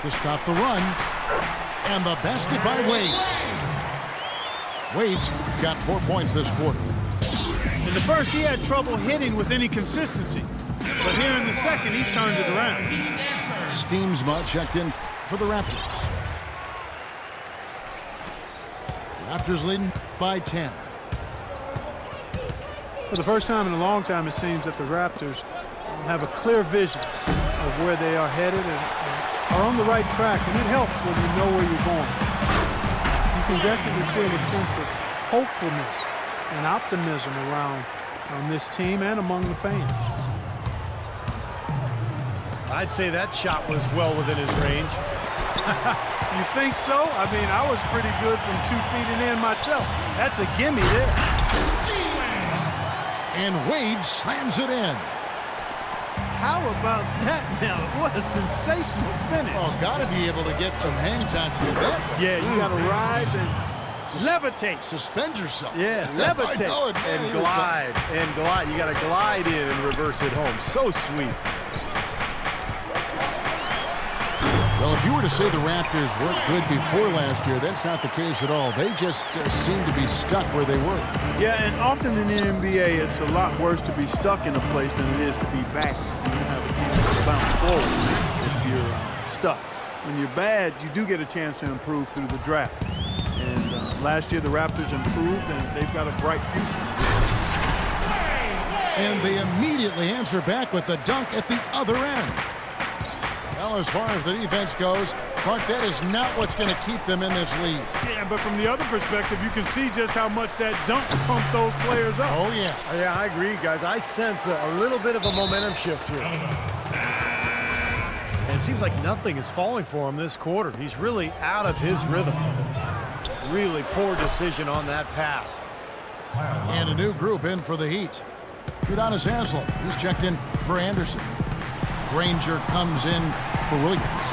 to stop the run. And the basket by Wade. Wade's got 4 points this quarter. In the first, he had trouble hitting with any consistency. But here in the second, he's turned it around. Steamsma checked in for the Raptors. Raptors leading by 10. For the first time in a long time, it seems that the Raptors have a clear vision of where they are headed and are on the right track, and it helps when you know where you're going. You can definitely feel a sense of hopefulness and optimism around this team and among the fans. I'd say that shot was well within his range. You think so? I mean, I was pretty good from 2 feet and in myself. That's a gimme there. And Wade slams it in. How about that now? What a sensational finish. Oh, got to be able to get some hang time to do that. Yeah, you got to rise and levitate. Suspend yourself. Yeah, levitate. And glide. And glide. You got to glide in and reverse it home. So sweet. Well, if you were to say the Raptors weren't good before last year, that's not the case at all. They just seem to be stuck where they were. Yeah, and often in the NBA, it's a lot worse to be stuck in a place than it is to be back. You don't have a chance to bounce forward if you're stuck. When you're bad, you do get a chance to improve through the draft. And last year, the Raptors improved, and they've got a bright future. And they immediately answer back with the dunk at the other end. Well, as far as the defense goes, Clark, that is not what's going to keep them in this lead. Yeah, but from the other perspective, you can see just how much that dunk pumped those players up. Oh, yeah. Yeah, I agree, guys. I sense a little bit of a momentum shift here. And it seems like nothing is falling for him this quarter. He's really out of his rhythm. Really poor decision on that pass. And a new group in for the Heat. Udonis Haslem, he's checked in for Anderson. Granger comes in for Williams.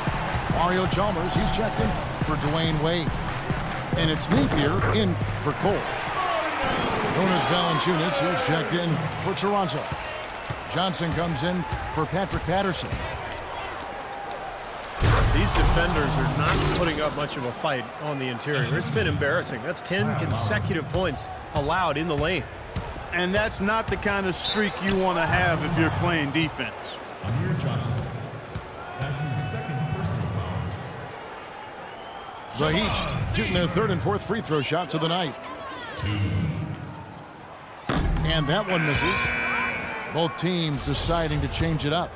Mario Chalmers, he's checked in for Dwayne Wade. And it's Napier in for Cole. Jonas Valanciunas, he's checked in for Toronto. Johnson comes in for Patrick Patterson. These defenders are not putting up much of a fight on the interior. It's been embarrassing. That's 10 consecutive points allowed in the lane. And that's not the kind of streak you want to have if you're playing defense. Amir Johnson. That's his second personal foul. The Heat shooting their third and fourth free throw shots of the night. And that one misses. Both teams deciding to change it up.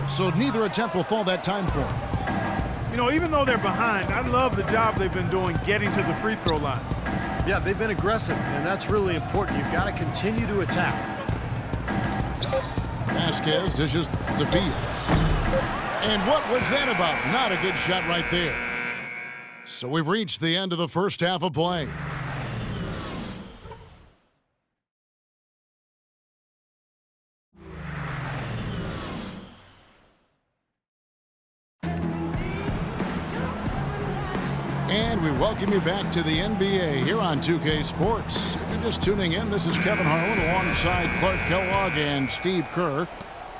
So neither attempt will fall that time for them. You know, even though they're behind, I love the job they've been doing getting to the free throw line. Yeah, they've been aggressive, and that's really important. You've got to continue to attack. Vasquez dishes to Fields. And what was that about? Not a good shot right there. So we've reached the end of the first half of play. And we welcome you back to the NBA here on 2K Sports. If you're just tuning in, this is Kevin Harlan alongside Clark Kellogg and Steve Kerr.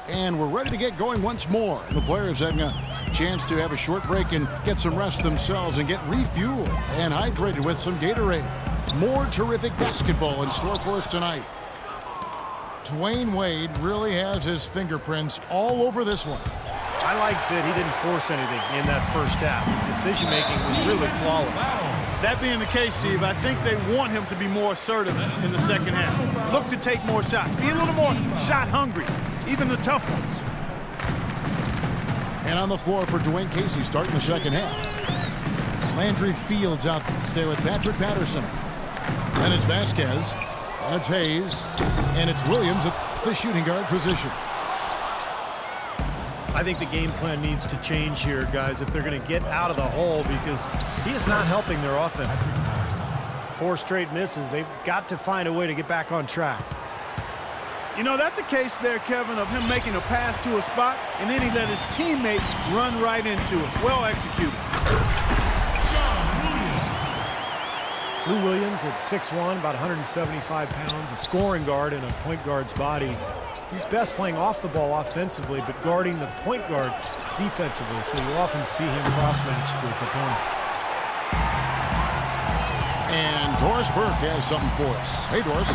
And we're ready to get going once more. The players having a chance to have a short break and get some rest themselves and get refueled and hydrated with some Gatorade. More terrific basketball in store for us tonight. Dwayne Wade really has his fingerprints all over this one. I like that he didn't force anything in that first half. His decision-making was really flawless. That being the case, Steve, I think they want him to be more assertive in the second half. Look to take more shots. Be a little more shot hungry, even the tough ones. And on the floor for Dwayne Casey starting the second half. Landry Fields out there with Patrick Patterson. Then it's Vasquez. And it's Hayes. And it's Williams at the shooting guard position. I think the game plan needs to change here, guys, if they're going to get out of the hole, because he is not helping their offense. 4 straight misses. They've got to find a way to get back on track. You know, that's a case there, Kevin, of him making a pass to a spot, and then he let his teammate run right into it. Well executed. Lou Williams at 6'1", about 175 pounds, a scoring guard in a point guard's body. He's best playing off the ball offensively, but guarding the point guard defensively, so you often see him cross-matched with opponents. And Doris Burke has something for us. Hey, Doris.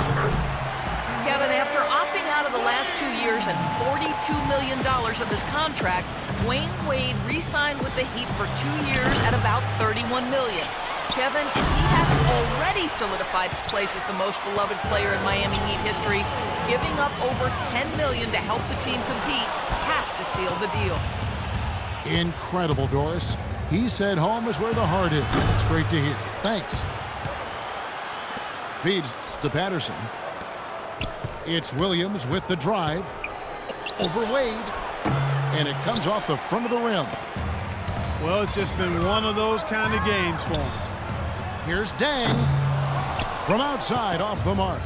Kevin, after opting out of the last 2 years and $42 million of his contract, Dwayne Wade re-signed with the Heat for 2 years at about $31 million. Kevin, if he hadn't already solidified his place as the most beloved player in Miami Heat history, giving up over $10 million to help the team compete has to seal the deal. Incredible, Doris. He said home is where the heart is. It's great to hear. Thanks. Feeds to Patterson. It's Williams with the drive. Over Wade. And it comes off the front of the rim. Well, it's just been one of those kind of games for him. Here's Dang. From outside, off the mark.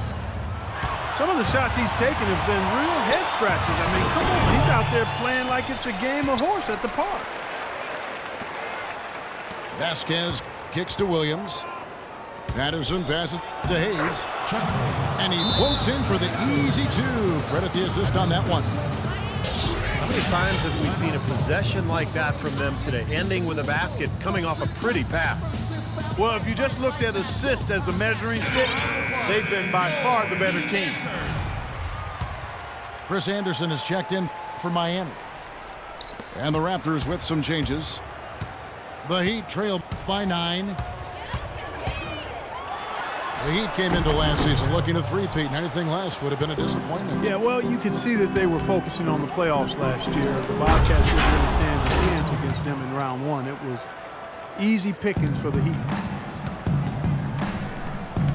Some of the shots he's taken have been real head scratchers. I mean, come on. He's out there playing like it's a game of horse at the park. Vasquez kicks to Williams. Patterson passes to Hayes. And he floats in for the easy two. Credit the assist on that one. How many times have we seen a possession like that from them today, ending with a basket coming off a pretty pass? Well, if you just looked at assists as the measuring stick, they've been by far the better team. Chris Anderson is checked in for Miami. And the Raptors with some changes. The Heat trail by 9. The Heat came into last season looking to three-peat, and anything less would have been a disappointment. Yeah, well, you could see that they were focusing on the playoffs last year. The Bobcats didn't really stand a chance against them in round 1. It was easy pickings for the Heat.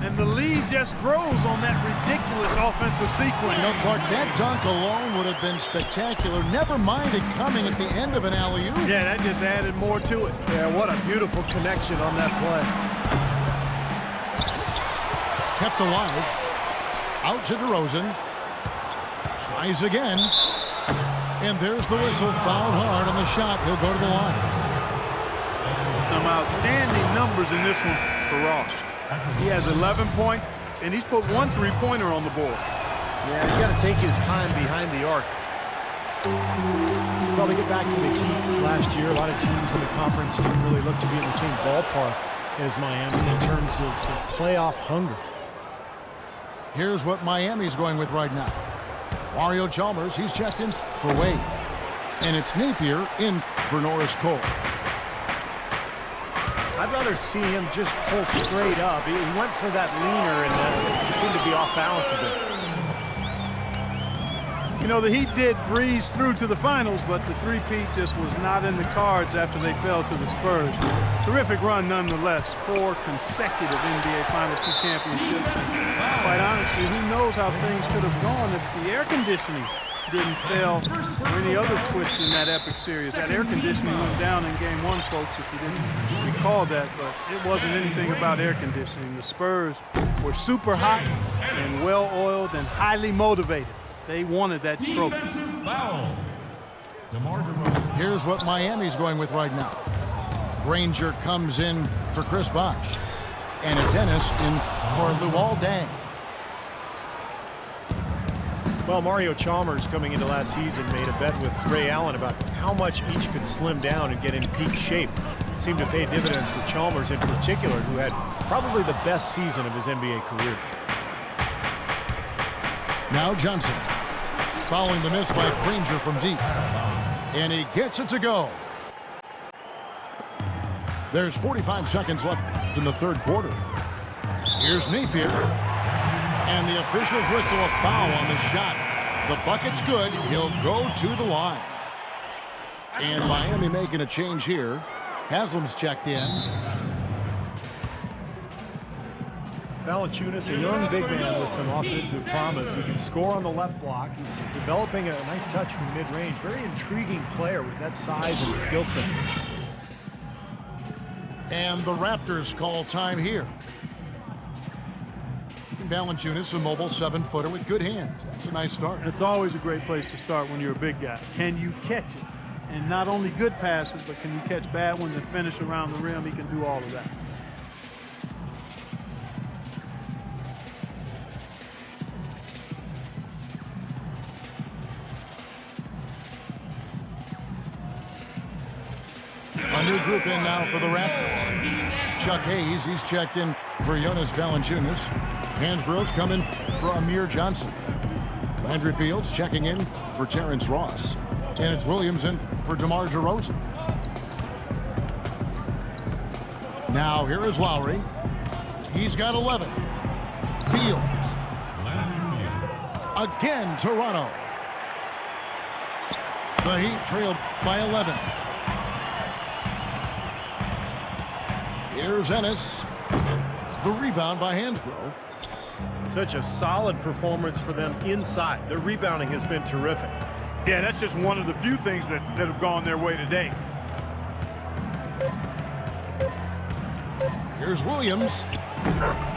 And the lead just grows on that ridiculous offensive sequence. You know, Clark, that dunk alone would have been spectacular. Never mind it coming at the end of an alley-oop. Yeah, that just added more to it. Yeah, what a beautiful connection on that play. Kept alive. Out to DeRozan. Tries again. And there's the whistle. Fouled hard on the shot. He'll go to the line. Some outstanding numbers in this one for Ross. He has 11 points, and he's put 1 3-pointer on the board. Yeah, he's got to take his time behind the arc. Probably get back to the Heat last year. A lot of teams in the conference didn't really look to be in the same ballpark as Miami in terms of playoff hunger. Here's what Miami's going with right now. Mario Chalmers, he's checked in for Wade. And it's Napier in for Norris Cole. I'd rather see him just pull straight up. He went for that leaner and seemed to be off balance a bit. You know, the Heat did breeze through to the finals, but the three-peat just was not in the cards after they fell to the Spurs. Terrific run nonetheless. 4 consecutive NBA Finals 2 championships. And quite honestly, who knows how things could have gone if the air conditioning didn't fail or any other twist in that epic series. That air conditioning went down in Game 1, folks, if you didn't recall that, but it wasn't anything about air conditioning. The Spurs were super hot and well-oiled and highly motivated. They wanted that trophy. Foul. DeMar DeRozan. Here's what Miami's going with right now. Granger comes in for Chris Bosh. And it's Ennis in for Luol Deng. Well, Mario Chalmers coming into last season made a bet with Ray Allen about how much each could slim down and get in peak shape. Seemed to pay dividends for Chalmers in particular, who had probably the best season of his NBA career. Now Johnson. Following the miss by Granger from deep. And he gets it to go. There's 45 seconds left in the third quarter. Here's Napier. And the officials whistle a foul on the shot. The bucket's good. He'll go to the line. And Miami making a change here. Haslam's checked in. Valanciunas, a young big man with some offensive promise. He can score on the left block. He's developing a nice touch from mid-range. Very intriguing player with that size and skill set. And the Raptors call time here. Valanciunas, a mobile 7-footer with good hands. That's a nice start. It's always a great place to start when you're a big guy. Can you catch it? And not only good passes, but can you catch bad ones and finish around the rim? He can do all of that. new group in now for the Raptors. Chuck Hayes, he's checked in for Jonas Valanciunas. Hansborough's coming for Amir Johnson. Landry Fields checking in for Terrence Ross. And it's Williams in for DeMar DeRozan. Now here is Lowry. He's got 11. Fields. Again, Toronto. The Heat trailed by 11. Here's Ennis. The rebound by Hansbrough. Such a solid performance for them inside. Their rebounding has been terrific. Yeah, that's just one of the few things that have gone their way today. Here's Williams.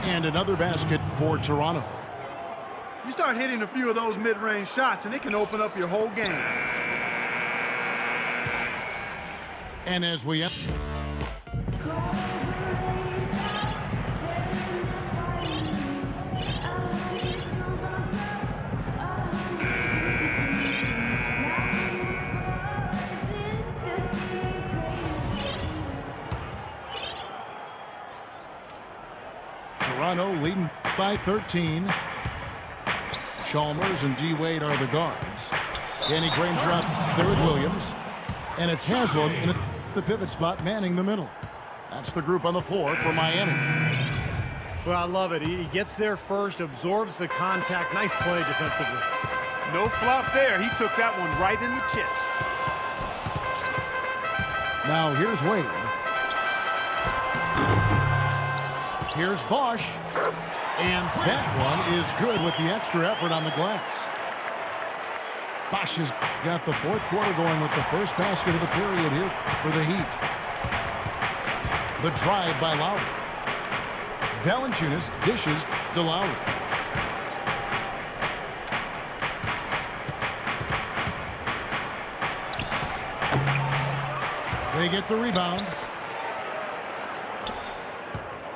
And another basket for Toronto. You start hitting a few of those mid-range shots, and it can open up your whole game. And as we end, Toronto leading by 13. Chalmers and D. Wade are the guards. Danny Granger out there with Williams. And it's Haslam in the pivot spot manning the middle. That's the group on the floor for Miami. Well, I love it. He gets there first, absorbs the contact. Nice play defensively. No flop there. He took that one right in the chest. Now here's Wade. Here's Bosch. And that one is good with the extra effort on the glass. Bosch has got the fourth quarter going with the first basket of the period here for the Heat. The drive by Lowry. Valanciunas dishes to Lowry. They get the rebound.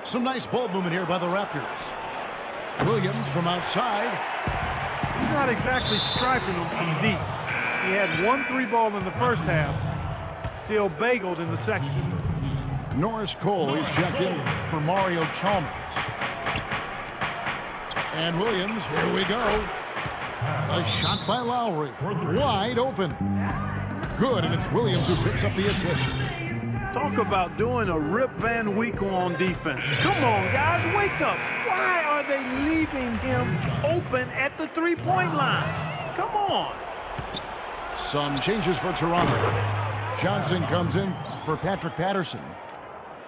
Some nice ball movement here by the Raptors. Williams from outside. He's not exactly striping them from deep. He had 1 3-ball in the first half. Still bageled in the second. Norris Cole, he's checked in for Mario Chalmers. And Williams, here we go. A shot by Lowry. Wide open. Good, and it's Williams who picks up the assist. Talk about doing a Rip Van Winkle on defense. Come on, guys, wake up. Why are they leaving him open at the three-point line? Come on. Some changes for Toronto. Johnson comes in for Patrick Patterson.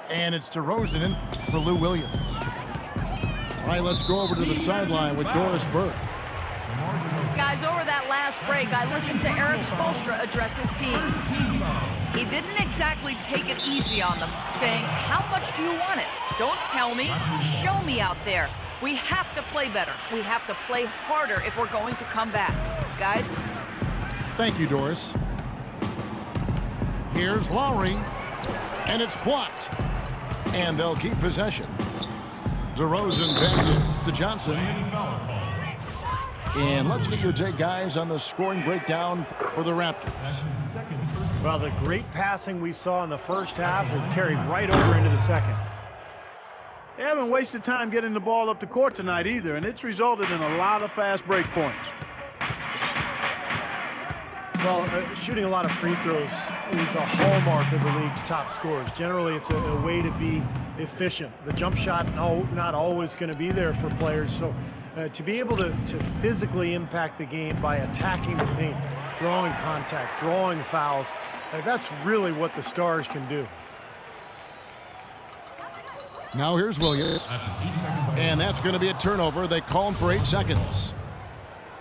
And it's DeRozan in for Lou Williams. All right, let's go over to the sideline with Doris Burke. Guys, over that last break, I listened to Eric Spoelstra address his team. He didn't exactly take it easy on them, saying, how much do you want it? Don't tell me, show me out there. We have to play better. We have to play harder if we're going to come back. Guys? Thank you, Doris. Here's Lowry, and it's blocked. And they'll keep possession. DeRozan passes to Johnson. And let's get your take, guys, on the scoring breakdown for the Raptors. Well, the great passing we saw in the first half was carried right over into the second. They haven't wasted time getting the ball up the court tonight either, and it's resulted in a lot of fast break points. Well, shooting a lot of free throws is a hallmark of the league's top scorers. Generally, it's a way to be efficient. The jump shot, no, not always going to be there for players. So to be able to physically impact the game by attacking the paint, drawing contact, drawing fouls, that's really what the stars can do. Now here's Williams. And that's going to be a turnover. They call him for 8 seconds.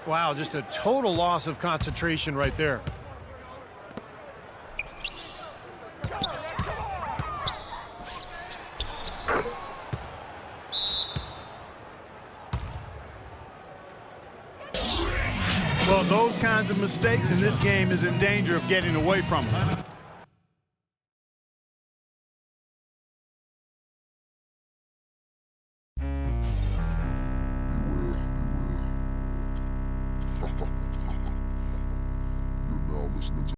Wow, just a total loss of concentration right there. Well, those kinds of mistakes in this game is in danger of getting away from them.